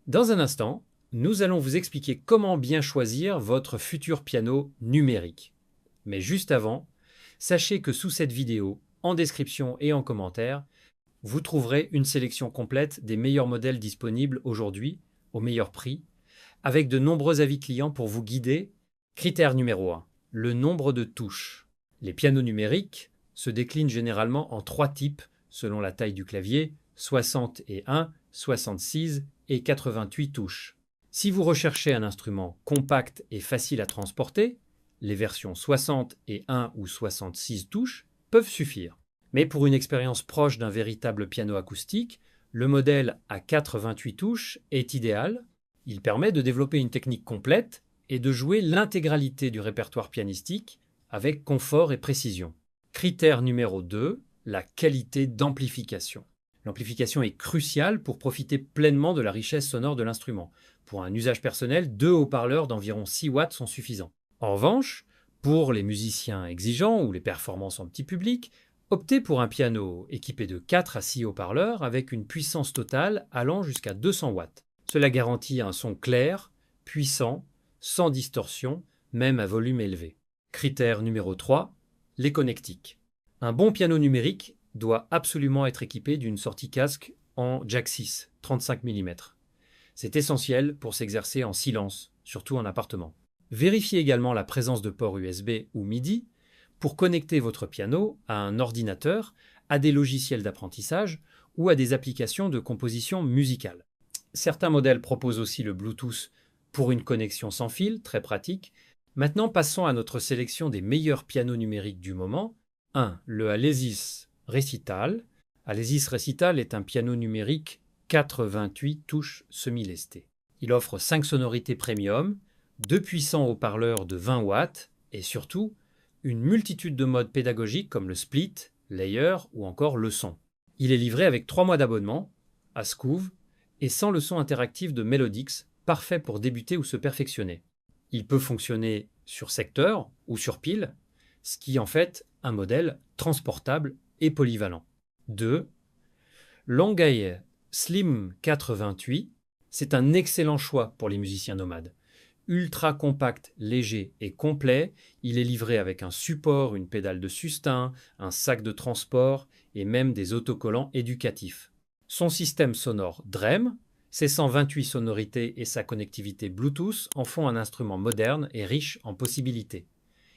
Dans un instant, nous allons vous expliquer comment bien choisir votre futur piano numérique. Mais juste avant, sachez que sous cette vidéo, en description et en commentaire, vous trouverez une sélection complète des meilleurs modèles disponibles aujourd'hui, au meilleur prix, avec de nombreux avis clients pour vous guider. Critère numéro 1, le nombre de touches. Les pianos numériques se déclinent généralement en 3 types selon la taille du clavier, 61, 66 et 88 touches. Si vous recherchez un instrument compact et facile à transporter, les versions 61 ou 66 touches peuvent suffire. Mais pour une expérience proche d'un véritable piano acoustique, le modèle à 88 touches est idéal. Il permet de développer une technique complète et de jouer l'intégralité du répertoire pianistique avec confort et précision. Critère numéro 2, la qualité d'amplification. L'amplification est cruciale pour profiter pleinement de la richesse sonore de l'instrument. Pour un usage personnel, 2 haut-parleurs d'environ 6 watts sont suffisants. En revanche, pour les musiciens exigeants ou les performances en petit public, optez pour un piano équipé de 4 à 6 haut-parleurs avec une puissance totale allant jusqu'à 200 watts. Cela garantit un son clair, puissant, sans distorsion, même à volume élevé. Critère numéro 3, les connectiques. Un bon piano numérique doit absolument être équipé d'une sortie casque en jack 6, 35 mm. C'est essentiel pour s'exercer en silence, surtout en appartement. Vérifiez également la présence de ports USB ou MIDI pour connecter votre piano à un ordinateur, à des logiciels d'apprentissage ou à des applications de composition musicale. Certains modèles proposent aussi le Bluetooth pour une connexion sans fil, très pratique. Maintenant, passons à notre sélection des meilleurs pianos numériques du moment. 1. Le Alesis Recital. Alesis Recital est un piano numérique 88 touches semi-lestées. Il offre 5 sonorités premium, 2 puissants haut-parleurs de 20 watts et surtout une multitude de modes pédagogiques comme le split, layer ou encore le son. Il est livré avec 3 mois d'abonnement à Scoov et sans le son interactif de Melodix, parfait pour débuter ou se perfectionner. Il peut fonctionner sur secteur ou sur pile, ce qui en fait un modèle transportable et polyvalent. 2. Langae Slim 428, c'est un excellent choix pour les musiciens nomades. Ultra compact, léger et complet, il est livré avec un support, une pédale de sustain, un sac de transport et même des autocollants éducatifs. Son système sonore DREM, ses 128 sonorités et sa connectivité Bluetooth en font un instrument moderne et riche en possibilités.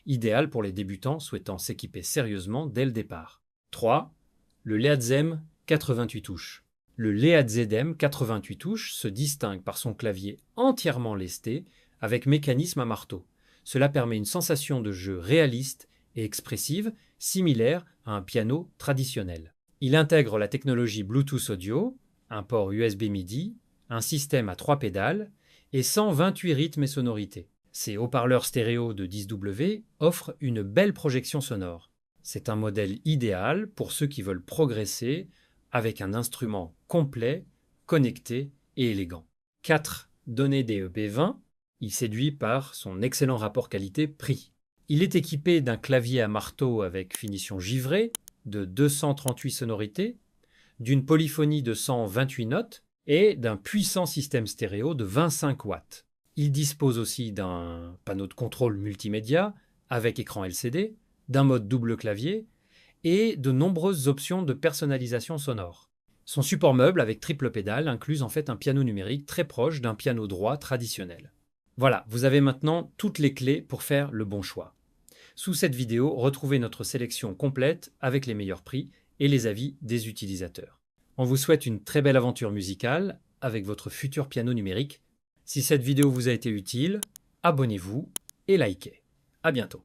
Idéal pour les débutants souhaitant s'équiper sérieusement dès le départ. 3. Le Leadzem 88 touches. Le Leadzem 88 touches se distingue par son clavier entièrement lesté avec mécanisme à marteau. Cela permet une sensation de jeu réaliste et expressive, similaire à un piano traditionnel. Il intègre la technologie Bluetooth Audio, un port USB MIDI, un système à 3 pédales et 128 rythmes et sonorités. Ces haut-parleurs stéréo de 10W offrent une belle projection sonore. C'est un modèle idéal pour ceux qui veulent progresser avec un instrument complet, connecté et élégant. 4. Donné DEP20, il séduit par son excellent rapport qualité-prix. Il est équipé d'un clavier à marteau avec finition givrée, de 238 sonorités, d'une polyphonie de 128 notes et d'un puissant système stéréo de 25 watts. Il dispose aussi d'un panneau de contrôle multimédia avec écran LCD, d'un mode double clavier et de nombreuses options de personnalisation sonore. Son support meuble avec triple pédale inclut en fait un piano numérique très proche d'un piano droit traditionnel. Voilà, vous avez maintenant toutes les clés pour faire le bon choix. Sous cette vidéo, retrouvez notre sélection complète avec les meilleurs prix et les avis des utilisateurs. On vous souhaite une très belle aventure musicale avec votre futur piano numérique. Si cette vidéo vous a été utile, abonnez-vous et likez. À bientôt.